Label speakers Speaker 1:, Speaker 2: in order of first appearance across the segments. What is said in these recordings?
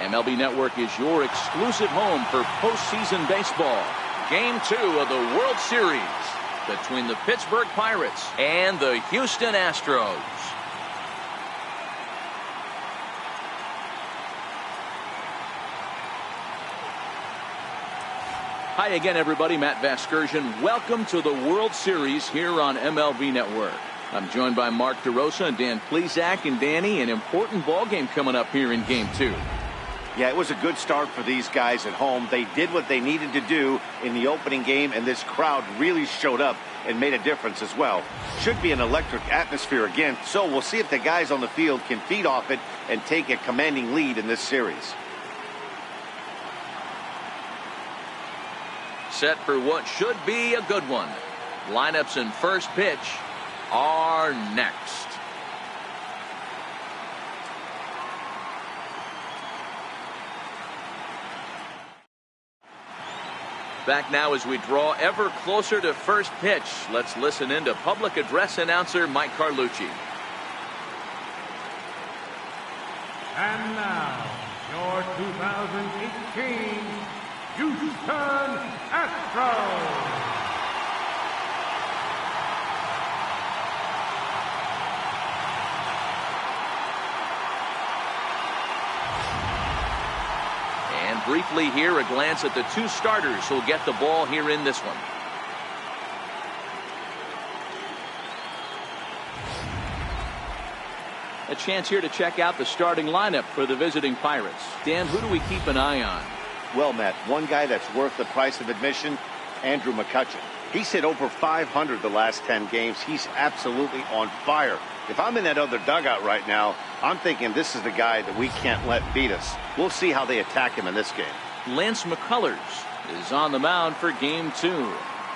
Speaker 1: MLB Network is your exclusive home for postseason baseball. Game 2 of the World Series between the Pittsburgh Pirates and the Houston Astros. Hi again, everybody. Matt Vasgersian. Welcome to the World Series here on MLB Network. I'm joined by Mark DeRosa and Dan Plesac. And Danny, an important ball game coming up here in Game 2.
Speaker 2: Yeah, it was a good start for these guys at home. They did what they needed to do in the opening game, and this crowd really showed up and made a difference as well. Should be an electric atmosphere again, so we'll see if the guys on the field can feed off it and take a commanding lead in this series.
Speaker 1: Set for what should be a good one. Lineups and first pitch are next. Back now as we draw ever closer to first pitch. Let's listen in to public address announcer Mike Carlucci.
Speaker 3: And now, your 2018 Houston Astros.
Speaker 1: And briefly here, a glance at the two starters who'll get the ball here in this one. A chance here to check out the starting lineup for the visiting Pirates. Dan, who do we keep an eye on?
Speaker 2: Well, Matt, one guy that's worth the price of admission, Andrew McCutchen. He's hit over 500 the last 10 games. He's absolutely on fire. If I'm in that other dugout right now, I'm thinking this is the guy that we can't let beat us. We'll see how they attack him in this game.
Speaker 1: Lance McCullers is on the mound for Game 2.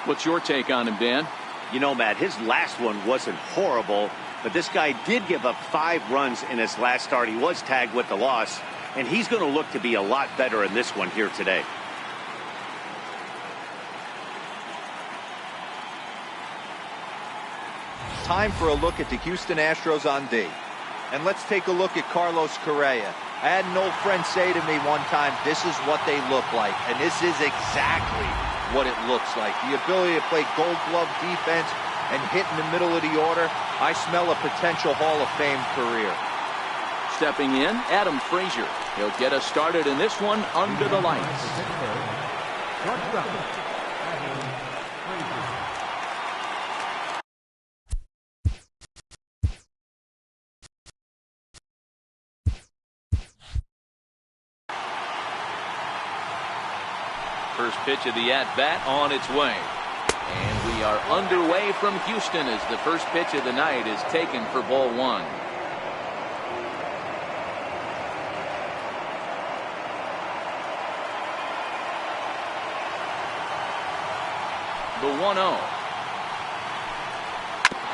Speaker 1: What's your take on him, Dan?
Speaker 2: You know, Matt, his last one wasn't horrible, but this guy did give up 5 runs in his last start. He was tagged with the loss, and he's going to look to be a lot better in this one here today.
Speaker 4: Time for a look at the Houston Astros on D. And let's take a look at Carlos Correa. I had an old friend say to me one time, this is what they look like. And this is exactly what it looks like. The ability to play gold glove defense and hit in the middle of the order. I smell a potential Hall of Fame career.
Speaker 1: Stepping in, Adam Frazier. He'll get us started in this one under the lights. First pitch of the at-bat on its way. And we are underway from Houston as the first pitch of the night is taken for ball 1. The 1-0.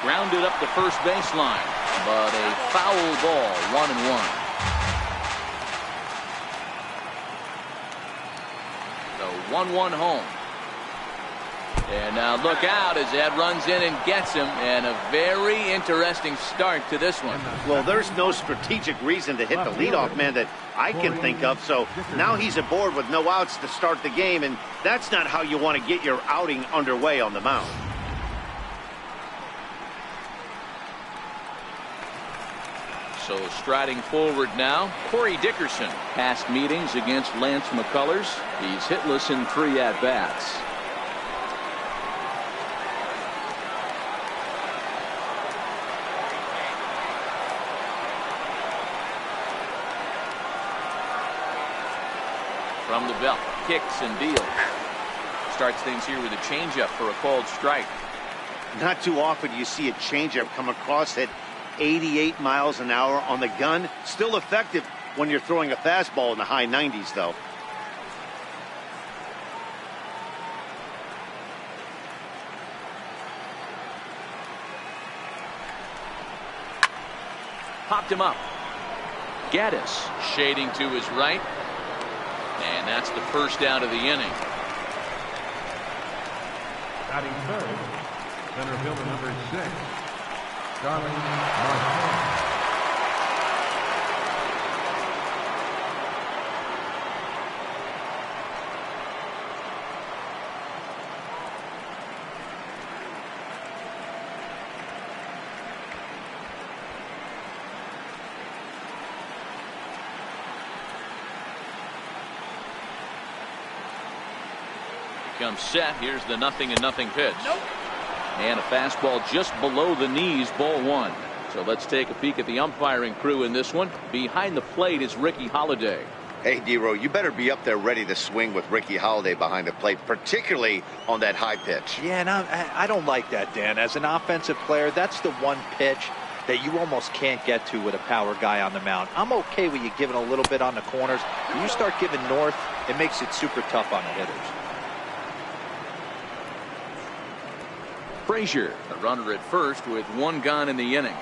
Speaker 1: Grounded up the first baseline, but a foul ball, 1-1. The 1-1 home. And now look out as Ed runs in and gets him, and a very interesting start to this one.
Speaker 2: Well, there's no strategic reason to hit the leadoff man that I can think of, so now he's aboard with no outs to start the game, and that's not how you want to get your outing underway on the mound.
Speaker 1: So striding forward now, Corey Dickerson. Past meetings against Lance McCullers. He's hitless in 3 at-bats. From the belt, kicks and deals. Starts things here with a changeup for a called strike.
Speaker 2: Not too often you see a changeup come across at 88 miles an hour on the gun. Still effective when you're throwing a fastball in the high 90s, though.
Speaker 1: Popped him up. Gaddis shading to his right. And that's the first out of the inning.
Speaker 3: Batting third, center fielder number 6, Starling Marte.
Speaker 1: comes set. Here's the 0-0 pitch. And a fastball just below the knees, ball one. So let's take a peek at the umpiring crew in this one. Behind the plate is Ricky Holiday.
Speaker 2: Hey, D-Row, you better be up there ready to swing with Ricky Holiday behind the plate, particularly on that high pitch.
Speaker 4: Yeah, and I don't like that, Dan. As an offensive player, that's the one pitch that you almost can't get to with a power guy on the mound. I'm okay with you giving a little bit on the corners. When you start giving north, it makes it super tough on the hitters.
Speaker 1: Frazier, a runner at first with one gone in the inning.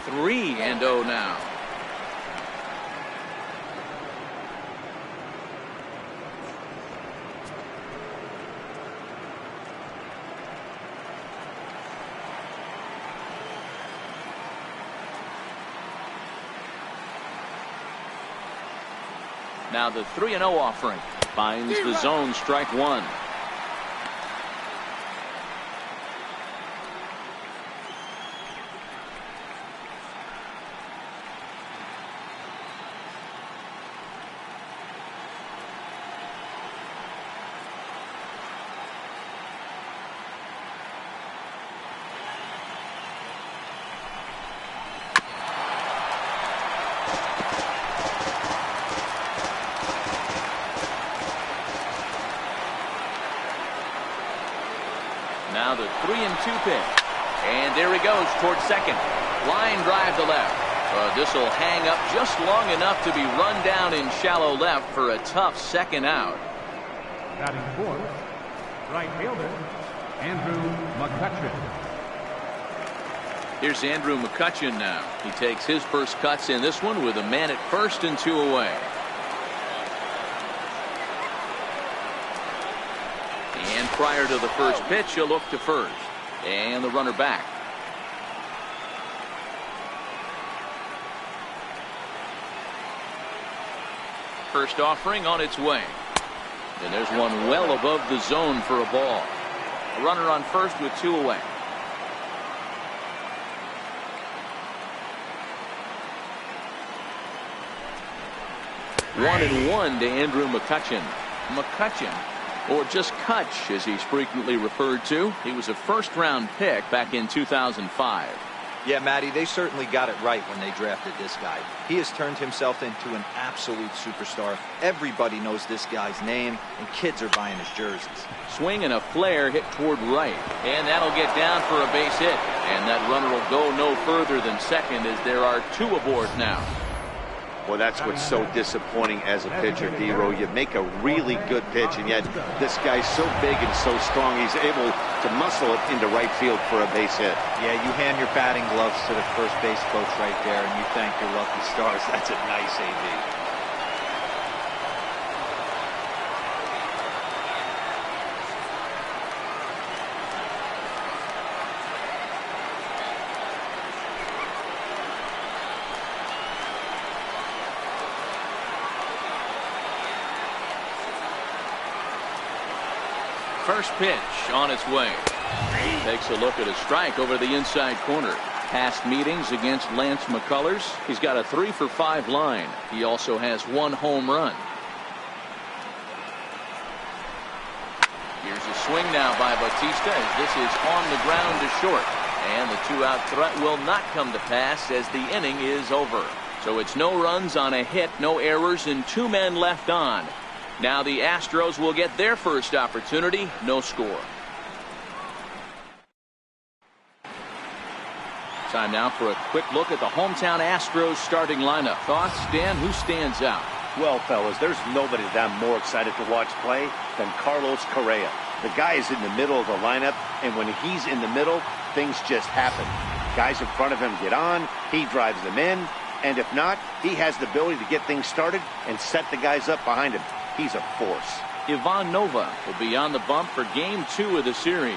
Speaker 1: Three and 0 now. Now the 3-0 offering finds the zone, strike one. Now the 3-2 pitch. And there he goes towards second. Line drive to left. This will hang up just long enough to be run down in shallow left for a tough second out.
Speaker 3: Batting fourth, right fielder, Andrew McCutchen.
Speaker 1: Here's Andrew McCutchen now. He takes his first cuts in this one with a man at first and two away. And prior to the first pitch, he'll look to first. And the runner back. First offering on its way. And there's one well above the zone for a ball. A runner on first with two away. One and one to Andrew McCutchen. McCutchen, or just Kutch as he's frequently referred to. He was a first-round pick back in 2005.
Speaker 4: Yeah, Matty, they certainly got it right when they drafted this guy. He has turned himself into an absolute superstar. Everybody knows this guy's name, and kids are buying his jerseys.
Speaker 1: Swing and a flare hit toward right. And that'll get down for a base hit. And that runner will go no further than second as there are two aboard now.
Speaker 2: Well, that's what's so disappointing as a pitcher, D-Row. You make a really good pitch, and yet this guy's so big and so strong, he's able to muscle it into right field for a base hit.
Speaker 4: Yeah, you hand your batting gloves to the first base coach right there, and you thank your lucky stars. That's a nice AB.
Speaker 1: First pitch on its way. Takes a look at a strike over the inside corner. Past meetings against Lance McCullers, he's got a 3-for-5 line. He also has one home run. Here's a swing now by Bautista as this is on the ground to short. And the two-out threat will not come to pass as the inning is over. So it's no runs on a hit, no errors, and two men left on. Now the Astros will get their first opportunity. No score. Time now for a quick look at the hometown Astros starting lineup. Thoughts, Dan? Who stands out?
Speaker 2: Well, fellas, there's nobody that I'm more excited to watch play than Carlos Correa. The guy is in the middle of the lineup, and when he's in the middle, things just happen. Guys in front of him get on, he drives them in, and if not, he has the ability to get things started and set the guys up behind him. He's a force.
Speaker 1: Ivan Nova will be on the bump for Game 2 of the series.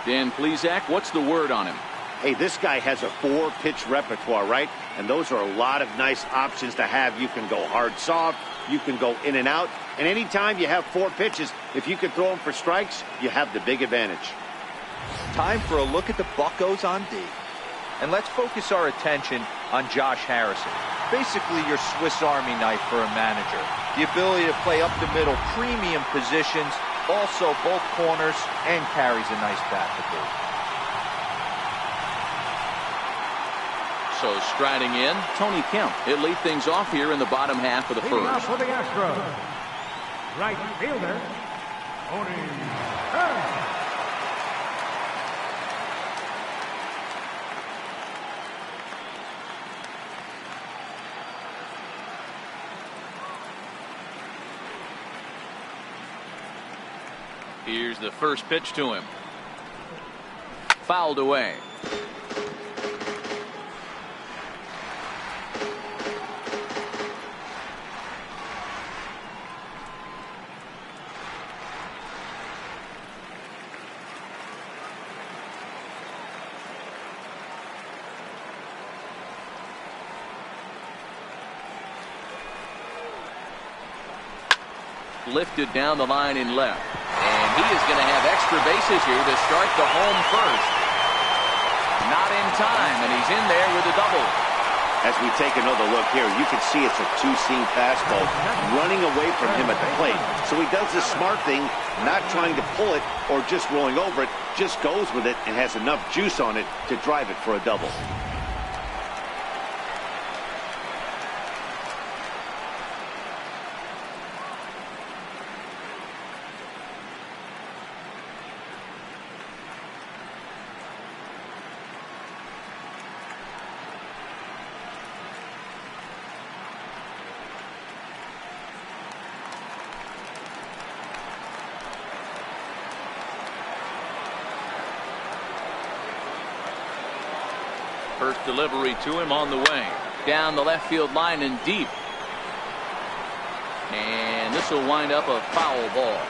Speaker 1: Dan Plesac, what's the word on him?
Speaker 2: Hey, this guy has a 4-pitch repertoire, right? And those are a lot of nice options to have. You can go hard, soft. You can go in and out. And anytime you have 4 pitches, if you can throw them for strikes, you have the big advantage.
Speaker 4: Time for a look at the Buccos on D. And let's focus our attention on Josh Harrison. Basically your Swiss Army knife for a manager. The ability to play up the middle, premium positions, also both corners, and carries a nice bat to boot.
Speaker 1: So striding in, Tony Kemp. He'll lead things off here in the bottom half of the
Speaker 3: Leading off
Speaker 1: first.
Speaker 3: for the Astros, right fielder, Tony Kemp.
Speaker 1: Here's the first pitch to him. Fouled away. Lifted down the line in left. And he is going to have extra bases here to start the home first. Not in time, and he's in there with a double.
Speaker 2: As we take another look here, you can see it's a two-seam fastball running away from him at the plate. So he does the smart thing, not trying to pull it or just rolling over it, just goes with it and has enough juice on it to drive it for a double.
Speaker 1: First delivery to him on the way. Down the left field line and deep. And this will wind up a foul ball.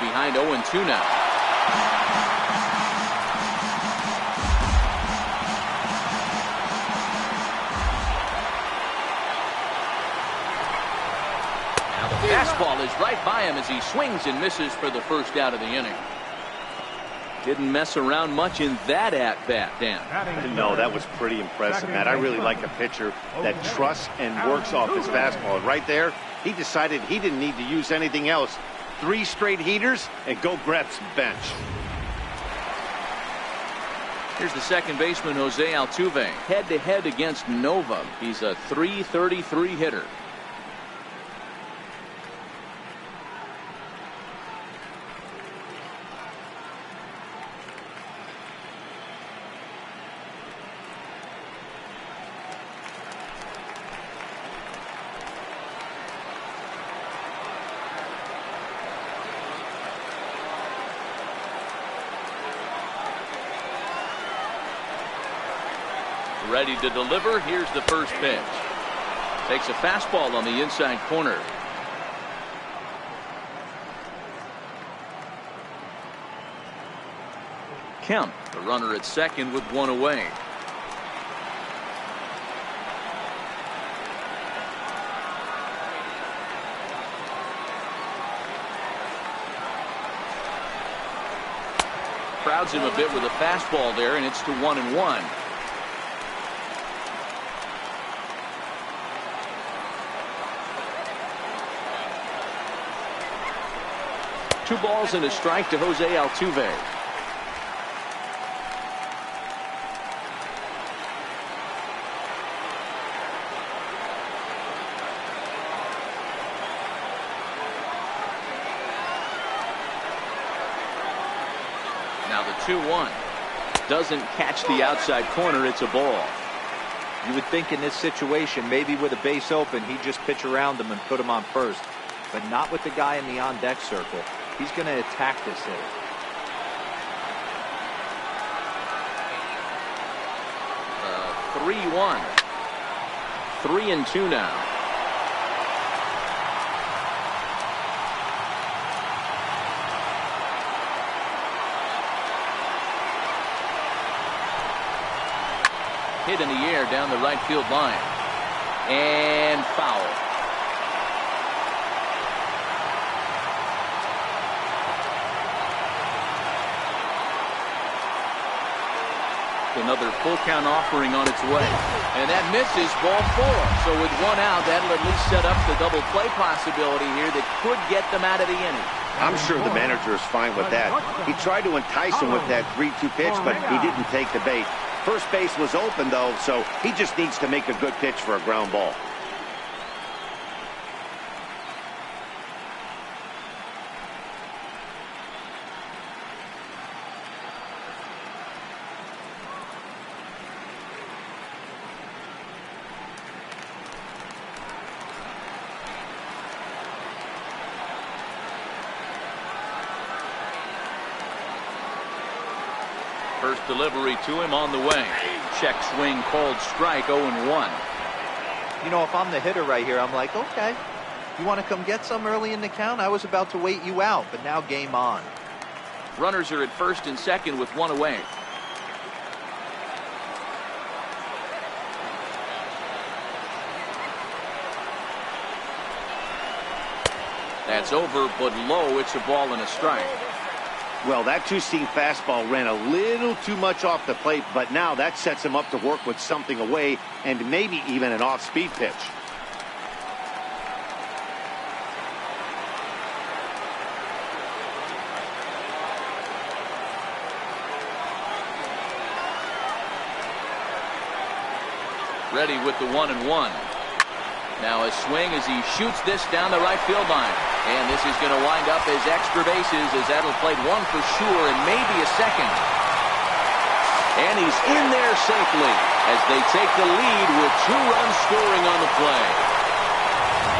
Speaker 1: Behind 0-2 now. Fastball is right by him as he swings and misses for the first out of the inning. Didn't mess around much in that at-bat, Dan.
Speaker 2: No, that was pretty impressive, Matt. I really like a pitcher that trusts and works off his fastball. And right there, he decided he didn't need to use anything else. 3 straight heaters and go grab some bench.
Speaker 1: Here's the second baseman, Jose Altuve, head-to-head against Nova. He's a .333 hitter. Ready to deliver. Here's the first pitch. Takes a fastball on the inside corner. Kemp, the runner at second with one away. Crowds him a bit with a fastball there, and it's to 1-1. Two balls and a strike to Jose Altuve. Now the 2-1. Doesn't catch the outside corner. It's a ball.
Speaker 4: You would think in this situation, maybe with a base open, he'd just pitch around him and put him on first. But not with the guy in the on-deck circle. He's going to attack this hit.
Speaker 1: 3-1. 3-2 now. hit in the air down the right field line. And foul. Another full count offering on its way. And that misses, ball 4. So with one out, that'll at least set up the double play possibility here that could get them out of the inning.
Speaker 2: I'm sure the manager is fine with that. He tried to entice him with that 3-2 pitch, but he didn't take the bait. First base was open, though, so he just needs to make a good pitch for a ground ball.
Speaker 1: First delivery to him on the way. Check swing called strike, 0-1.
Speaker 4: You know, if I'm the hitter right here, I'm like, okay, you want to come get some early in the count? I was about to wait you out, but now game on.
Speaker 1: Runners are at first and second with one away. That's over, but low. It's a ball and a strike.
Speaker 2: Well, that two-seam fastball ran a little too much off the plate, but now that sets him up to work with something away and maybe even an off-speed pitch.
Speaker 1: Ready with the 1-1. Now a swing as he shoots this down the right field line. And this is going to wind up as extra bases as that'll play one for sure and maybe a second. And he's in there safely as they take the lead with 2 runs scoring on the play.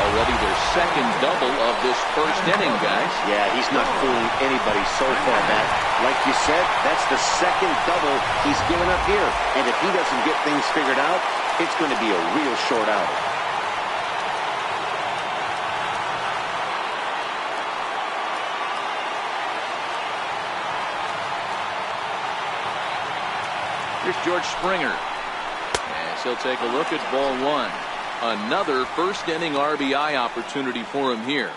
Speaker 1: Already their second double of this first inning, guys.
Speaker 2: Yeah, he's not fooling anybody so far, Matt. Like you said, that's the second double he's given up here. And if he doesn't get things figured out, it's going to be a real short outing.
Speaker 1: Here's George Springer. As he'll take a look at ball 1. Another first inning RBI opportunity for him here.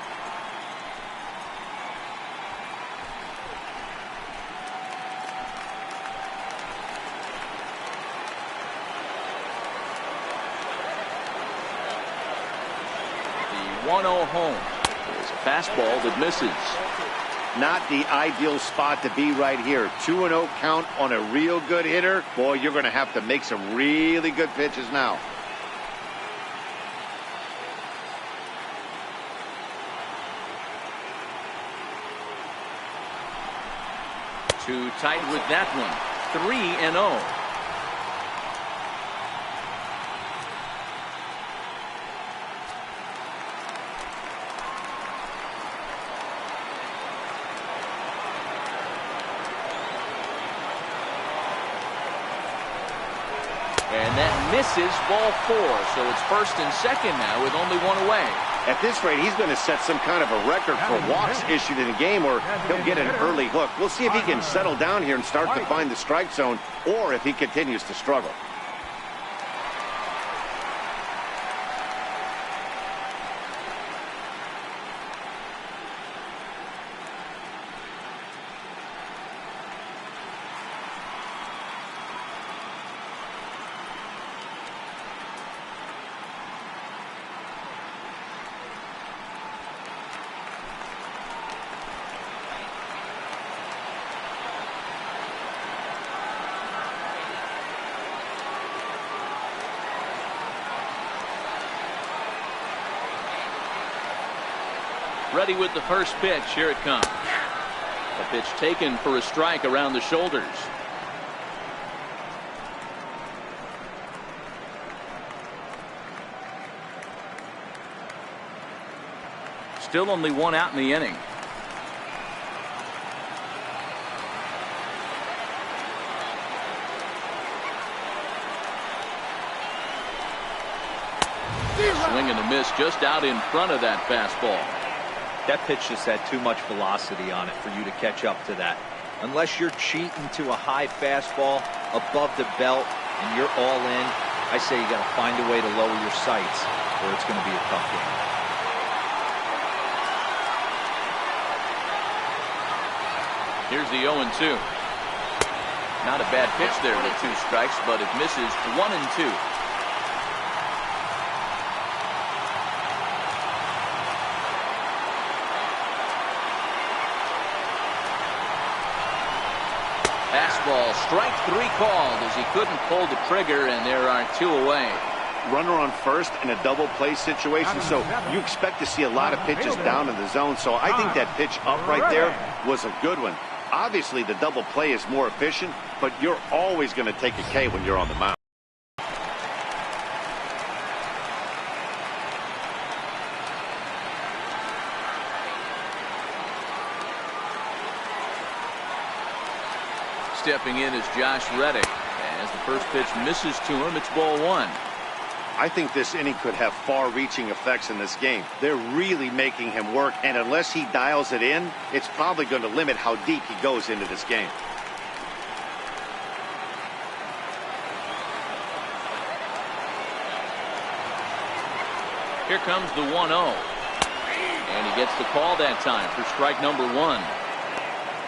Speaker 1: The 1-0 home is a fastball that misses.
Speaker 2: Not the ideal spot to be right here. 2-0 count on a real good hitter. Boy, you're going to have to make some really good pitches now.
Speaker 1: Too tight with that one. 3-0. And that misses, ball 4. So it's first and second now with only one away.
Speaker 2: At this rate, he's going to set some kind of a record for walks issued in a game, or he'll get an early hook. We'll see if he can settle down here and start to find the strike zone, or if he continues to struggle.
Speaker 1: Ready with the first pitch. Here it comes. A pitch taken for a strike around the shoulders. Still only one out in the inning. Swing and a miss just out in front of that fastball.
Speaker 4: That pitch just had too much velocity on it for you to catch up to that. Unless you're cheating to a high fastball above the belt, and you're all in, I say you got to find a way to lower your sights, or it's going to be a tough game.
Speaker 1: Here's the 0-2. Not a bad pitch there with 2 strikes, but it misses 1-2. Fastball, strike 3 called as he couldn't pull the trigger, and there are 2 away.
Speaker 2: Runner on first in a double play situation, so you expect to see a lot of pitches down in the zone. So I think that pitch up right there was a good one. Obviously, the double play is more efficient, but you're always going to take a K when you're on the mound.
Speaker 1: Stepping in is Josh Reddick. As the first pitch misses to him, it's ball 1.
Speaker 2: I think this inning could have far-reaching effects in this game. They're really making him work, and unless he dials it in, it's probably going to limit how deep he goes into this game.
Speaker 1: Here comes the 1-0. And he gets the call that time for strike number 1.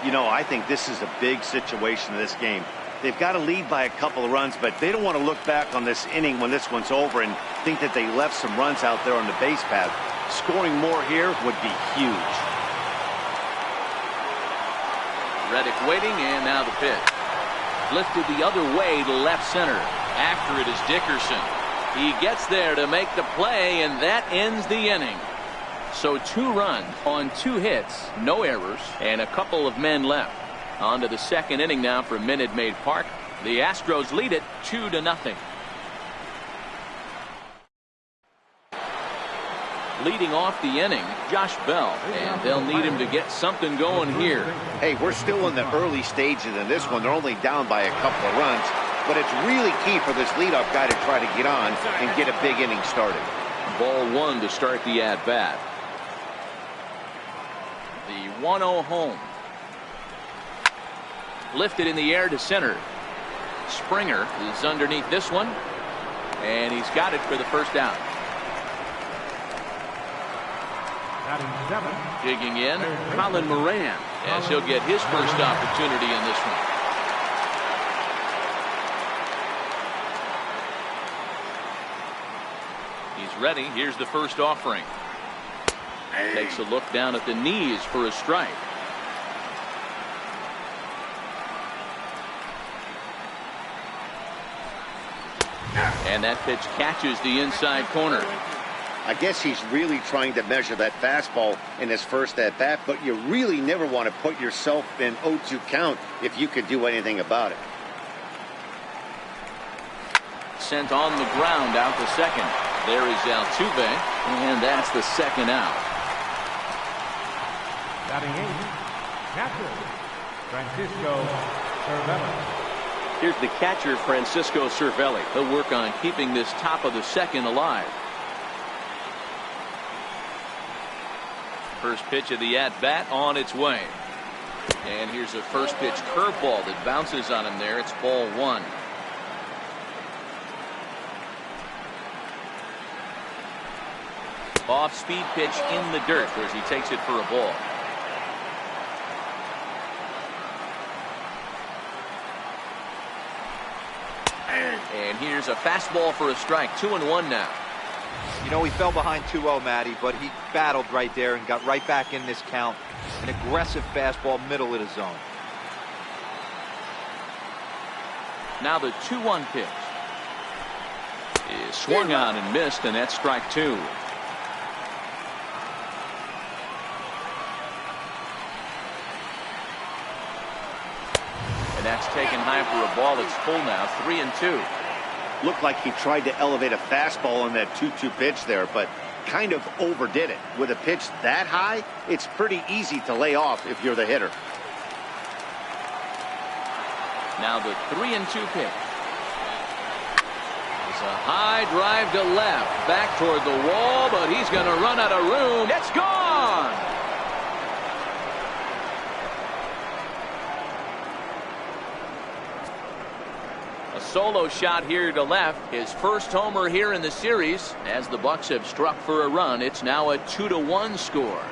Speaker 2: You know, I think this is a big situation in this game. They've got to lead by a couple of runs, but they don't want to look back on this inning when this one's over and think that they left some runs out there on the base path. Scoring more here would be huge.
Speaker 1: Reddick waiting, and now the pitch. Lifted the other way to left center. After it is Dickerson. He gets there to make the play, and that ends the inning. So 2 runs on 2 hits, no errors, and a couple of men left. On to the second inning now for Minute Maid Park. The Astros lead it 2-0. Leading off the inning, Josh Bell, and they'll need him to get something going here.
Speaker 2: Hey, we're still in the early stages in this one. They're only down by a couple of runs, but it's really key for this leadoff guy to try to get on and get a big inning started.
Speaker 1: Ball 1 to start the at-bat. The 1-0 home. Lifted in the air to center. Springer is underneath this one, and he's got it for the first out. Digging in, Colin Moran, as he'll get his first opportunity in this one. He's ready. Here's the first offering. Takes a look down at the knees for a strike. And that pitch catches the inside corner.
Speaker 2: I guess he's really trying to measure that fastball in his first at-bat, but you really never want to put yourself in 0-2 count if you could do anything about it.
Speaker 1: Sent on the ground out to second. There is Altuve, and that's the second out.
Speaker 3: Batting 8, catcher, Francisco Cervelli.
Speaker 1: Here's the catcher, Francisco Cervelli. He'll work on keeping this top of the second alive. First pitch of the at-bat on its way. And here's a first pitch curveball that bounces on him there. It's ball 1. Off-speed pitch in the dirt as he takes it for a ball. And here's a fastball for a strike. 2-1 now.
Speaker 4: You know, he fell behind 2-0, Matty, but he battled right there and got right back in this count. An aggressive fastball, middle of the zone.
Speaker 1: Now the 2-1 pitch is swung on and missed, and that's strike 2. And that's taken high for a ball. It's full now. 3-2.
Speaker 2: Looked like he tried to elevate a fastball on that 2-2 pitch there, but kind of overdid it. With a pitch that high, it's pretty easy to lay off if you're the hitter.
Speaker 1: Now the 3-2 pitch. It's a high drive to left. Back toward the wall, but he's going to run out of room. It's gone! solo shot here to left. His first homer here in the series. As the Bucks have struck for a run, it's now a 2-1 score.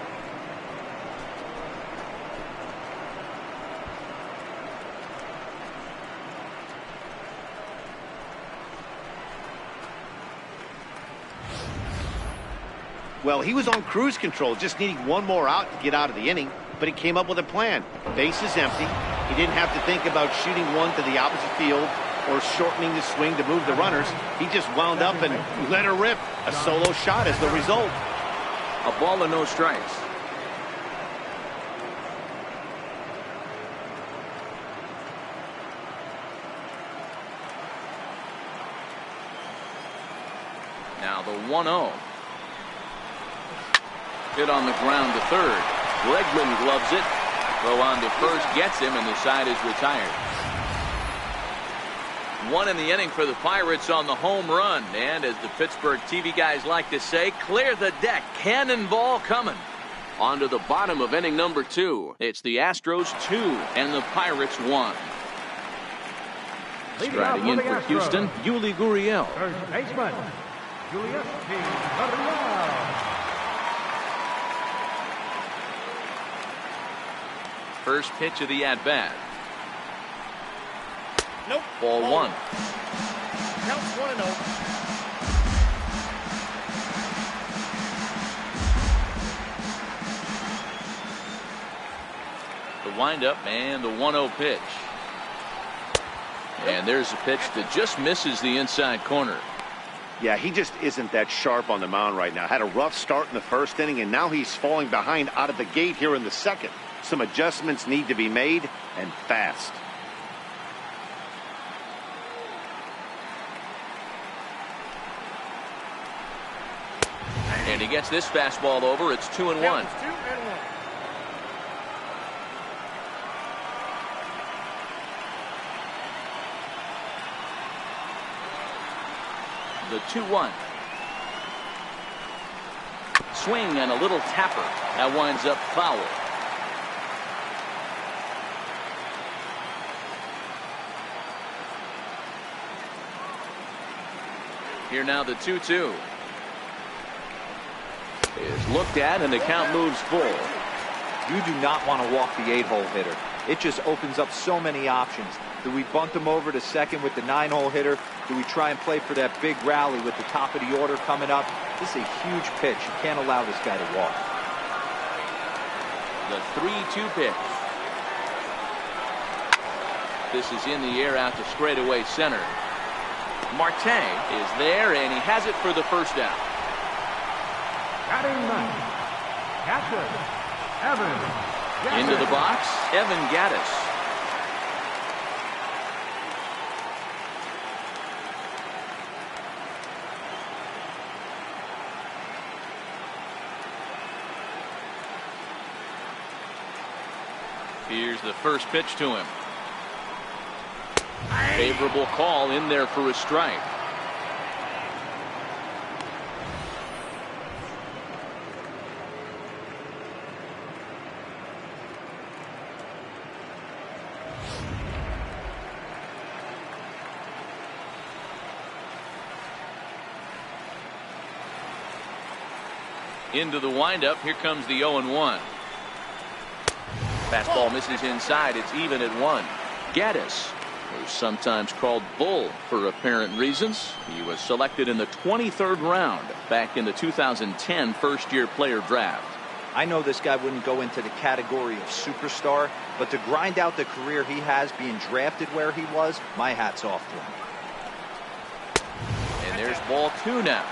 Speaker 2: Well, he was on cruise control, just needing one more out to get out of the inning, but he came up with a plan. Base is empty. He didn't have to think about shooting one to the opposite field or shortening the swing to move the runners. He just wound up and let her rip. A solo shot is the result.
Speaker 1: A ball and no strikes. Now the 1-0. Hit on the ground to third. Bregman gloves it. Throw on to first gets him, and the side is retired. One in the inning for the Pirates on the home run. And as the Pittsburgh TV guys like to say, clear the deck. Cannonball coming. On to the bottom of inning number 2. It's the Astros 2 and the Pirates 1. Striding in for Houston, Yuli Gurriel.
Speaker 3: First baseman, Julius P. Gurriel.
Speaker 1: First pitch of the at-bat.
Speaker 2: Nope.
Speaker 1: Ball 1.
Speaker 2: Counts 1-0.
Speaker 1: The windup and the 1-0 pitch. And there's a pitch that just misses the inside corner.
Speaker 2: Yeah, he just isn't that sharp on the mound right now. Had a rough start in the first inning, and now he's falling behind out of the gate here in the second. Some adjustments need to be made, and fast.
Speaker 1: And he gets this fastball over. It's 2-1. The 2-1. Swing and a little tapper. That winds up foul. Here now the 2-2. Is looked at and the count moves full.
Speaker 4: You do not want to walk the 8-hole hitter. It just opens up so many options. Do we bunt him over to second with the 9-hole hitter? Do we try and play for that big rally with the top of the order coming up? This is a huge pitch. You can't allow this guy to walk.
Speaker 1: The 3-2 pitch. This is in the air out to straightaway center. Marte is there, and he has it for the first out.
Speaker 3: Batting ninth, catcher, Evan Gaddis.
Speaker 1: Into the box, Evan Gaddis. Here's the first pitch to him. Favorable call in there for a strike. Into the windup. Here comes the 0-1. Fastball misses inside. It's even at 1. Gaddis, who's sometimes called Bull for apparent reasons. He was selected in the 23rd round back in the 2010 first-year player draft.
Speaker 4: I know this guy wouldn't go into the category of superstar, but to grind out the career he has being drafted where he was, my hat's off to him.
Speaker 1: And there's ball 2 now.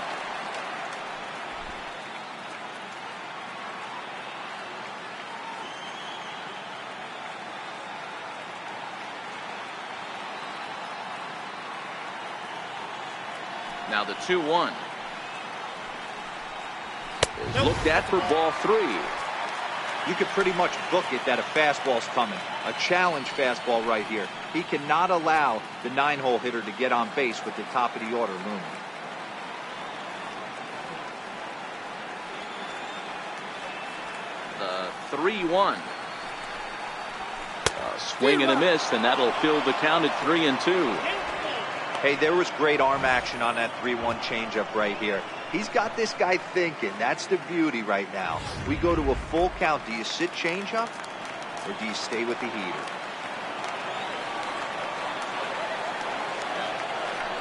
Speaker 1: Now the 2-1 is looked at for ball 3.
Speaker 4: You could pretty much book it that a fastball's coming. A challenge fastball right here. He cannot allow the 9-hole hitter to get on base with the top of the order looming.
Speaker 1: The 3-1. A swing and a miss, and that'll fill the count at 3-2.
Speaker 4: Hey, there was great arm action on that 3-1 changeup right here. He's got this guy thinking. That's the beauty right now. We go to a full count. Do you sit changeup or do you stay with the heater?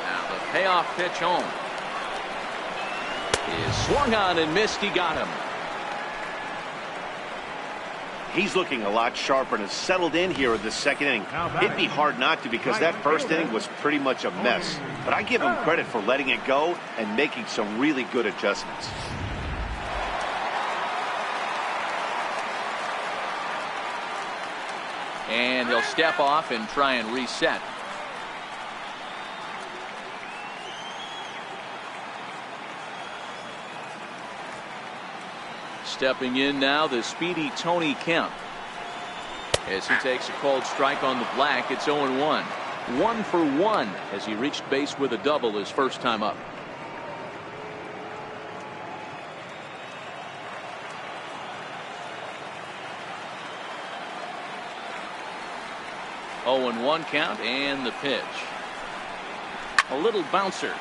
Speaker 1: Now the payoff pitch home. Is swung on and missed. He got him.
Speaker 2: He's looking a lot sharper and has settled in here in the second inning. It'd be hard not to because that first inning was pretty much a mess. But I give him credit for letting it go and making some really good adjustments.
Speaker 1: And he'll step off and try and reset. Stepping in now, the speedy Tony Kemp. As he takes a cold strike on the black, it's 0-1. 1 for 1 as he reached base with a double his first time up. Oh, and 1 count, and the pitch. A little bouncer.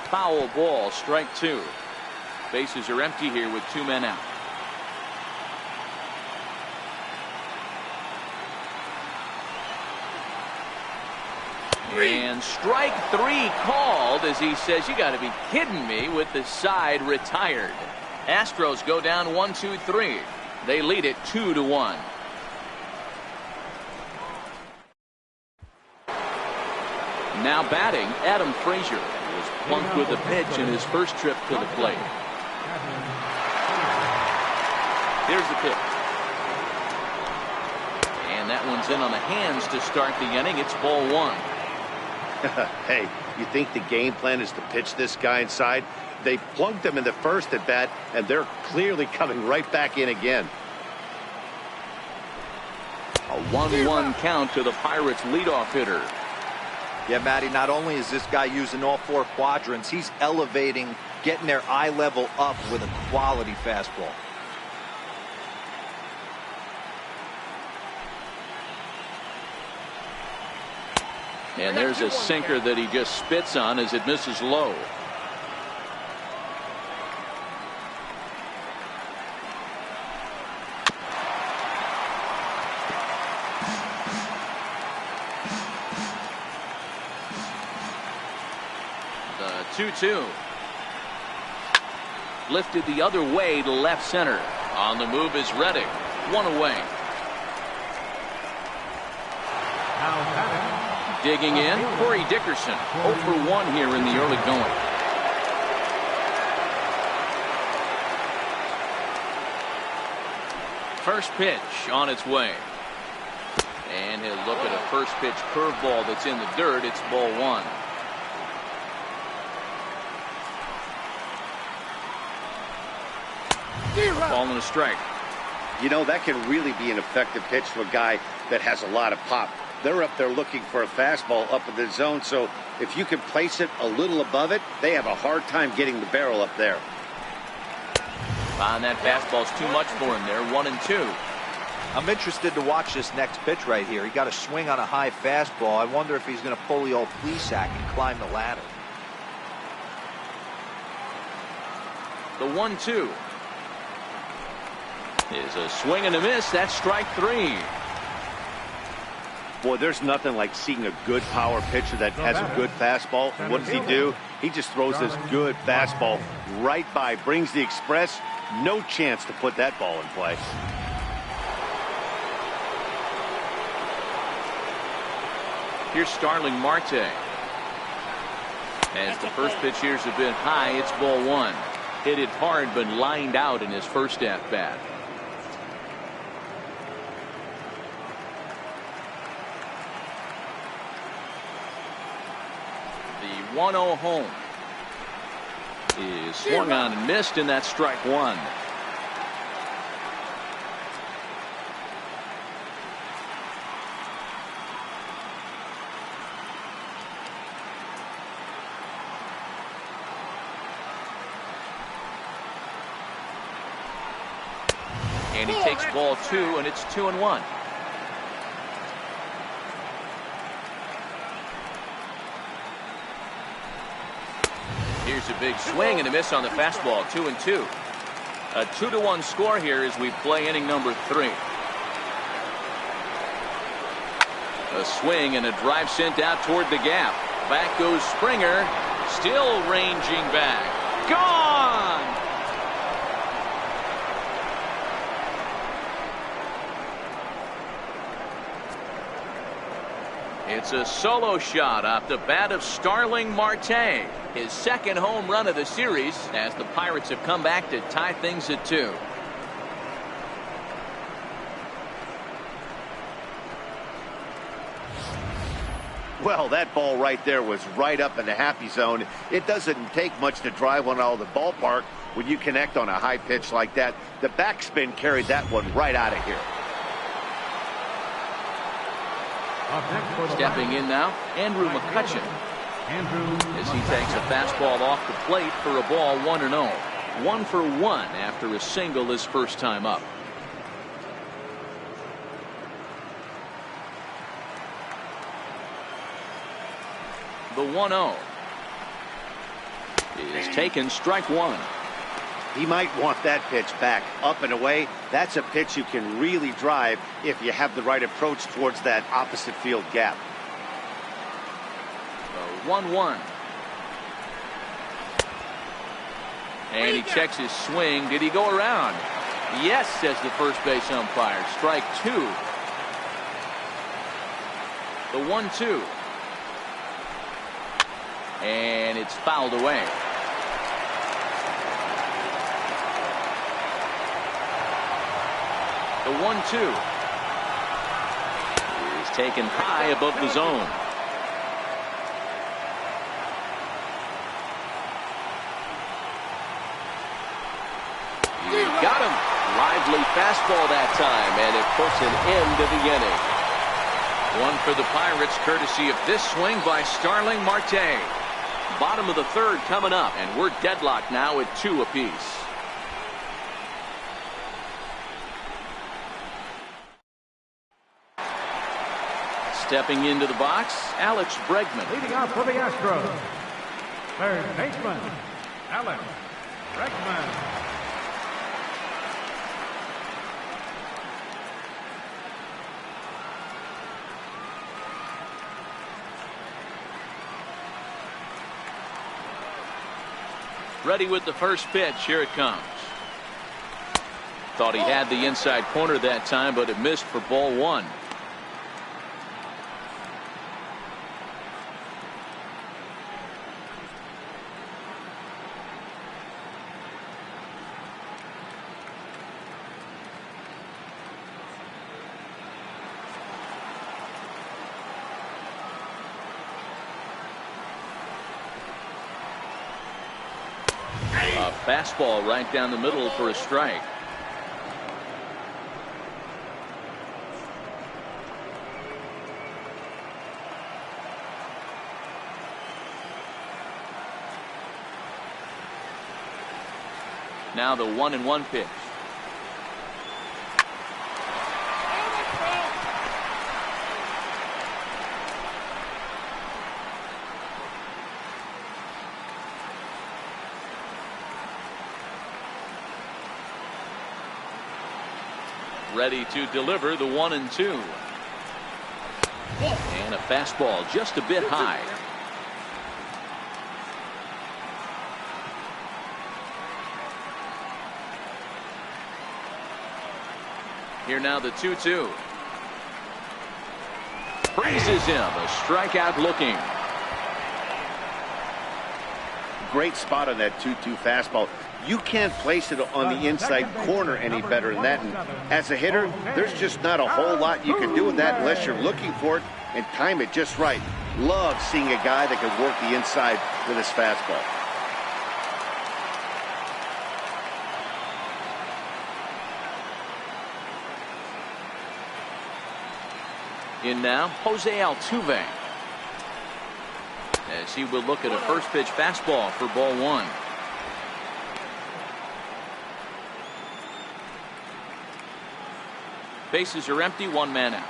Speaker 1: Foul ball, strike 2. Bases are empty here with 2 men out. And strike 3 called as he says, you got to be kidding me, with the side retired. Astros go down 1-2-3. They lead it 2-1. Now batting, Adam Frazier was plunked with a pitch in his first trip to the plate. Here's the pitch. And that one's in on the hands to start the inning. It's ball 1.
Speaker 2: Hey, you think the game plan is to pitch this guy inside? They plunked him in the first at bat, and they're clearly coming right back in again.
Speaker 1: A 1-1 count to the Pirates leadoff hitter.
Speaker 4: Yeah, Matty, not only is this guy using all 4 quadrants, he's elevating, getting their eye level up with a quality fastball.
Speaker 1: And there's a sinker that he just spits on as it misses low. The 2-2. Lifted the other way to left center. On the move is Reddick. 1 away. Digging in, Corey Dickerson. 0 for 1 here in the early going. First pitch on its way. And he'll look at a first pitch curveball that's in the dirt. It's ball 1. Ball and a strike.
Speaker 2: You know, that can really be an effective pitch to a guy that has a lot of pop. They're up there looking for a fastball up in the zone, so if you can place it a little above it, they have a hard time getting the barrel up there.
Speaker 1: And that fastball's too much for him there. 1-2.
Speaker 4: I'm interested to watch this next pitch right here. He got a swing on a high fastball. I wonder if he's going to pull the old Plesac and climb the ladder.
Speaker 1: The 1-2 is a swing and a miss. That's strike 3.
Speaker 2: Boy, there's nothing like seeing a good power pitcher that has a good fastball. What does he do? He just throws this good fastball right by, brings the express. No chance to put that ball in play.
Speaker 1: Here's Starling Marte. As the first pitch here's a bit high, it's ball 1. Hit it hard but lined out in his first at bat. The 1-0 home is swung on and missed, and that's strike 1. And he takes ball 2, and it's 2-1. Here's a big swing and a miss on the fastball. 2-2. A 2-1 score here as we play inning number 3. A swing and a drive sent out toward the gap. Back goes Springer. Still ranging back. Gone! It's a solo shot off the bat of Starling Marte. His second home run of the series as the Pirates have come back to tie things at 2.
Speaker 2: Well, that ball right there was right up in the happy zone. It doesn't take much to drive one out of the ballpark when you connect on a high pitch like that. The backspin carried that one right out of here.
Speaker 1: Stepping in now, Andrew McCutchen. As he takes a fastball off the plate for a ball 1-0. 1 for 1 after a single his first time up. The 1-0 is taken, strike 1.
Speaker 2: He might want that pitch back, up and away. That's a pitch you can really drive if you have the right approach towards that opposite field gap.
Speaker 1: The 1-1. And he checks his swing. Did he go around? Yes, says the first base umpire. Strike 2. The 1-2. And it's fouled away. The 1-2 is taken high above the zone. You got him. Lively fastball that time, and it puts an end to the inning. 1 for the Pirates, courtesy of this swing by Starling Marte. Bottom of the 3rd coming up, and we're deadlocked now at 2 apiece. Stepping into the box, Alex Bregman.
Speaker 3: Leading off for the Astros, third baseman, Alex Bregman.
Speaker 1: Ready with the first pitch. Here it comes. Thought he had the inside corner that time, but it missed for ball 1. A fastball right down the middle for a strike. Now the 1-1 pitch. Ready to deliver the 1-2. And a fastball just a bit high. Here now the 2-2. Freezes him. A strikeout looking.
Speaker 2: Great spot on that 2-2 fastball. You can't place it on the inside corner any better than that. And as a hitter, there's just not a whole lot you can do with that unless you're looking for it and time it just right. Love seeing a guy that can work the inside with his fastball.
Speaker 1: In now, Jose Altuve. As he will look at a first pitch fastball for ball 1. Bases are empty, 1 man out.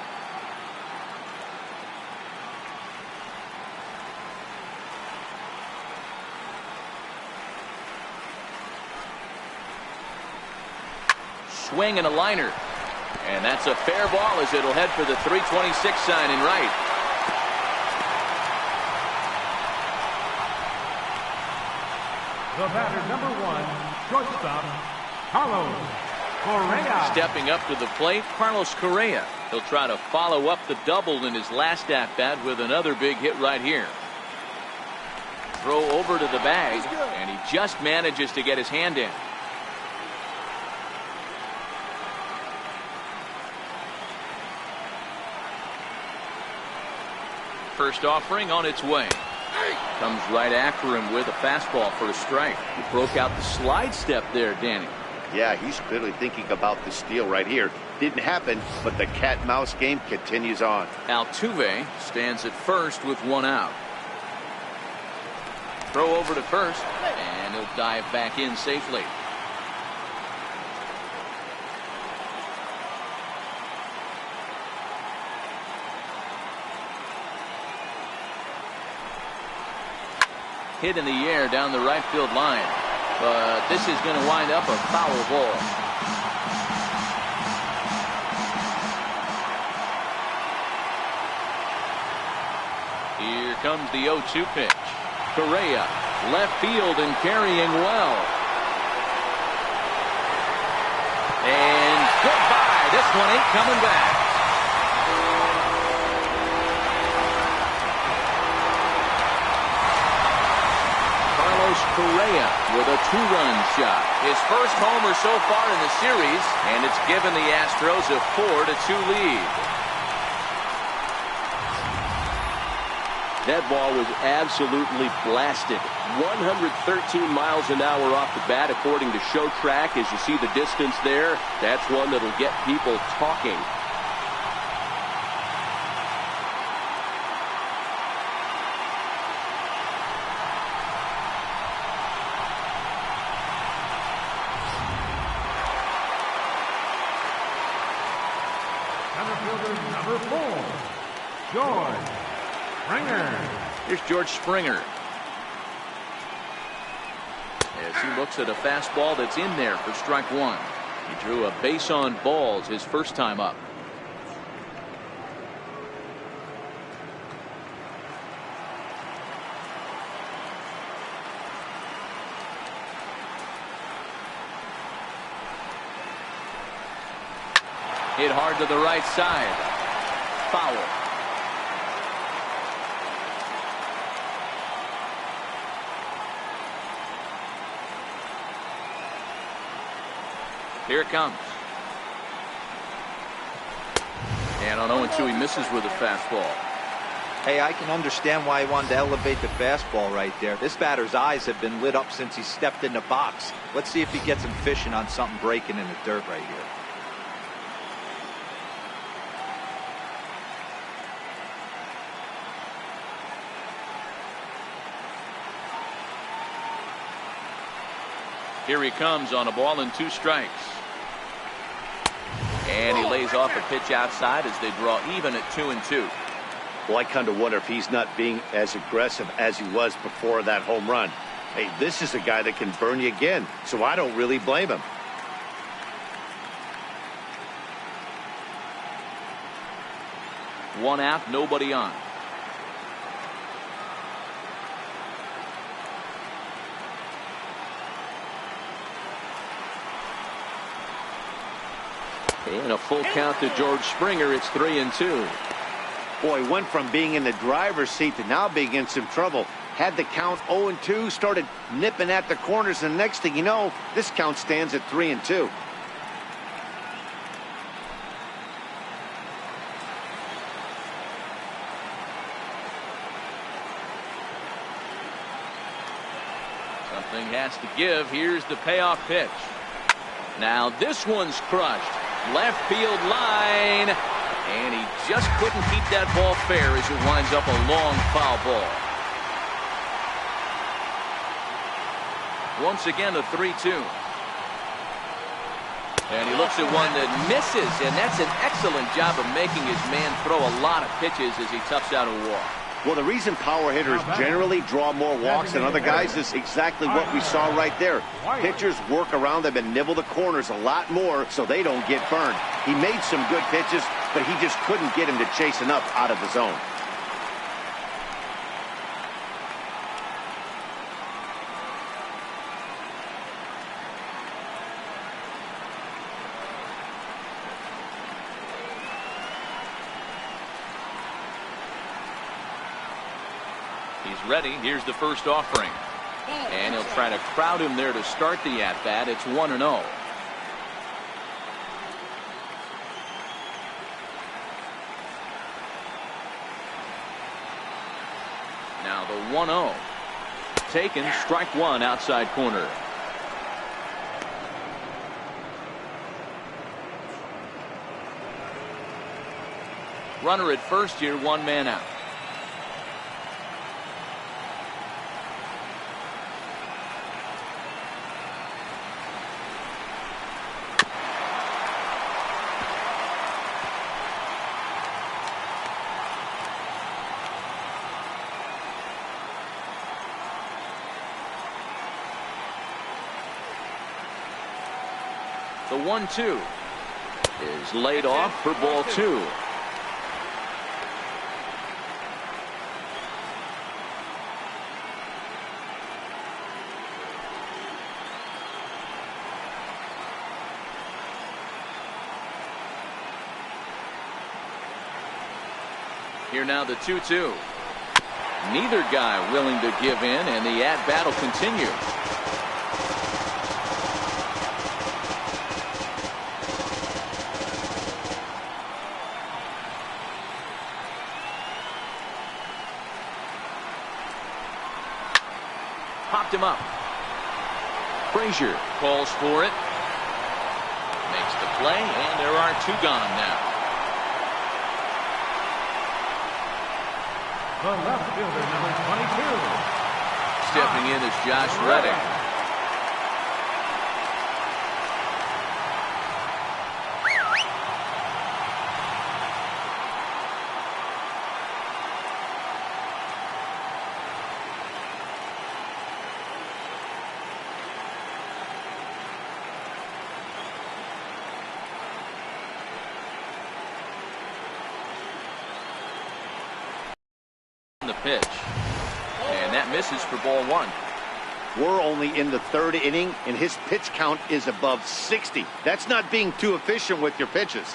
Speaker 1: swing and a liner. And that's a fair ball as it'll head for the 326 sign in right.
Speaker 3: The batter, number 1, shortstop, Carlos Correa.
Speaker 1: Stepping up to the plate, Carlos Correa. He'll try to follow up the double in his last at-bat with another big hit right here. Throw over to the bag, and he just manages to get his hand in. First offering on its way. Comes right after him with a fastball for a strike. He broke out the slide step there, Danny.
Speaker 2: Yeah, he's clearly thinking about the steal right here. Didn't happen, but the cat-mouse game continues on.
Speaker 1: Altuve stands at first with one out. Throw over to first, and he'll dive back in safely. Hit in the air down the right field line. But this is going to wind up a foul ball. Here comes the 0-2 pitch. Correa, left field and carrying well. And goodbye. This one ain't coming back. Correa with a 2-run shot. His first homer so far in the series, and it's given the Astros a 4-2 lead.
Speaker 5: That ball was absolutely blasted. 113 miles an hour off the bat, according to Show Track. As you see the distance there, that's one that'll get people talking.
Speaker 3: Number 4, George Springer.
Speaker 1: Here's George Springer. As he looks at a fastball that's in there for strike one. He drew a base on balls his first time up. Hit hard to the right side. Foul. Here it comes. And on 0-2 he misses with a fastball.
Speaker 4: Hey, I can understand why he wanted to elevate the fastball right there. This batter's eyes have been lit up since he stepped in the box. Let's see if he gets him fishing on something breaking in the dirt right here.
Speaker 1: Here he comes on a ball and 2 strikes. And he lays off a pitch outside as they draw even at 2-2.
Speaker 2: Well, I kind of wonder if he's not being as aggressive as he was before that home run. Hey, this is a guy that can burn you again, so I don't really blame him.
Speaker 1: One out, nobody on.
Speaker 5: And a full count to George Springer. It's 3-2.
Speaker 2: Boy, went from being in the driver's seat to now being in some trouble. Had the count 0-2, started nipping at the corners, and the next thing you know, this count stands at 3-2.
Speaker 1: Something has to give. Here's the payoff pitch. Now this one's crushed. Left field line. And he just couldn't keep that ball fair as it winds up a long foul ball. Once again a 3-2. And he looks at one that misses, and that's an excellent job of making his man throw a lot of pitches as he toughs out a walk.
Speaker 2: Well, the reason power hitters generally draw more walks than other guys is exactly what we saw right there. Pitchers work around them and nibble the corners a lot more so they don't get burned. He made some good pitches, but he just couldn't get him to chase enough out of the zone.
Speaker 1: He's ready. Here's the first offering. And he'll try to crowd him there to start the at-bat. It's 1-0. Now the 1-0. Taken, strike one, outside corner. Runner at first here, one man out. The 1-2 is laid off for ball two. Here now the 2-2. Neither guy willing to give in, and the at-bat will continue. Popped him up. Frazier calls for it. Makes the play, and there are two gone now.
Speaker 3: The left fielder, number 22.
Speaker 1: Stepping in is Josh Reddick. The pitch, and that misses for ball one.
Speaker 2: We're only in the third inning, and his pitch count is above 60. That's not being too efficient with your pitches.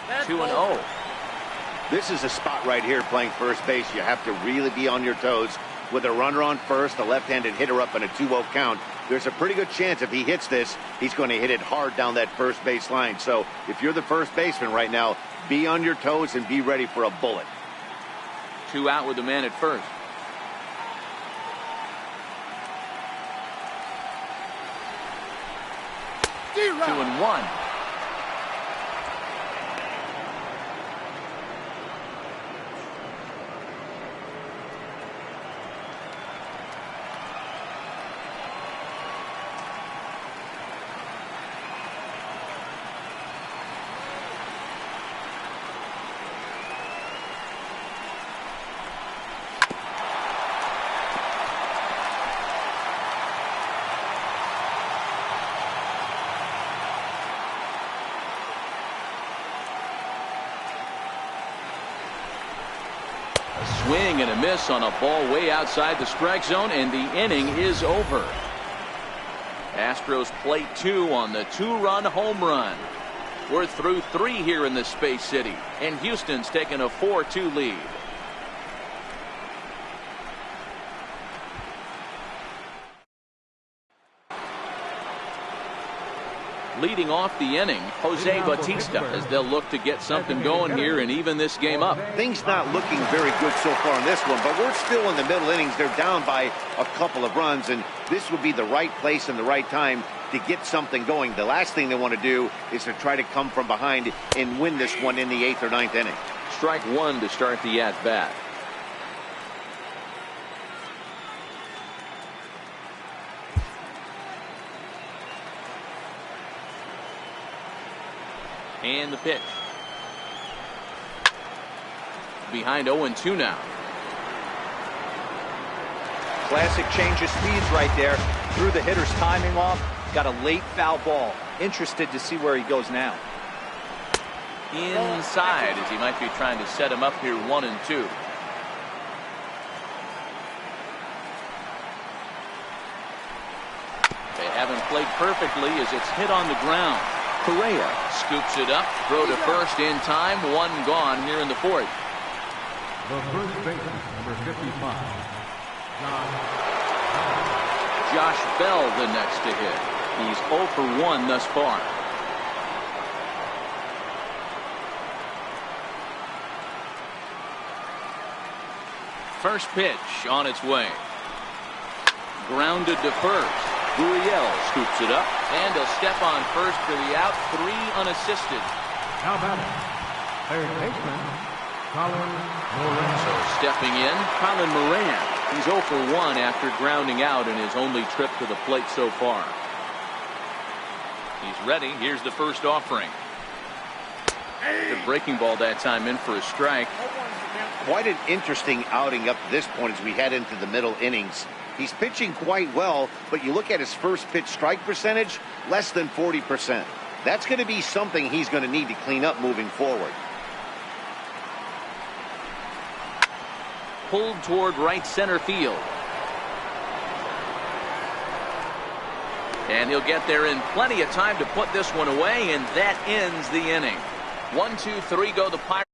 Speaker 1: That's 2-0.
Speaker 2: This is a spot right here playing first base. You have to really be on your toes. With a runner on first, a left-handed hitter up in a 2-0 count, there's a pretty good chance if he hits this, he's going to hit it hard down that first base line. So if you're the first baseman right now, be on your toes and be ready for a bullet.
Speaker 1: Two out with the man at first.
Speaker 2: D-Rock.
Speaker 1: 2-1. Swing and a miss on a ball way outside the strike zone, and the inning is over. Astros plate two on the two-run home run. We're through three here in the Space City, and Houston's taking a 4-2 lead. Leading off the inning, Jose Bautista, as they'll look to get something going here and even this game up.
Speaker 2: Things not looking very good so far in this one, but we're still in the middle innings. They're down by a couple of runs, and this would be the right place and the right time to get something going. The last thing they want to do is to try to come from behind and win this one in the 8th or 9th inning.
Speaker 5: Strike one to start the at-bat. And the pitch. Behind 0-2 now.
Speaker 4: Classic change of speeds right there. Threw the hitter's timing off. Got a late foul ball. Interested to see where he goes now.
Speaker 1: Inside, as he might be trying to set him up here 1-2. They haven't played perfectly as it's hit on the ground. Correa scoops it up, throw to first in time, one gone here in the 4th.
Speaker 3: The first baseman, number 55,
Speaker 1: Josh Bell the next to hit. He's 0 for 1 thus far. First pitch on its way. Grounded to first. Gurriel scoops it up, and he'll step on first for the out. 3 unassisted.
Speaker 3: now batting, third baseman, Colin Moran.
Speaker 1: So stepping in, Colin Moran. He's 0 for 1 after grounding out in his only trip to the plate so far. He's ready. Here's the first offering. The breaking ball that time in for a strike.
Speaker 2: Quite an interesting outing up to this point as we head into the middle innings. He's pitching quite well, but you look at his first pitch strike percentage, less than 40%. That's going to be something he's going to need to clean up moving forward.
Speaker 1: Pulled toward right center field. And he'll get there in plenty of time to put this one away, and that ends the inning. 1, 2, 3 go the Pirates.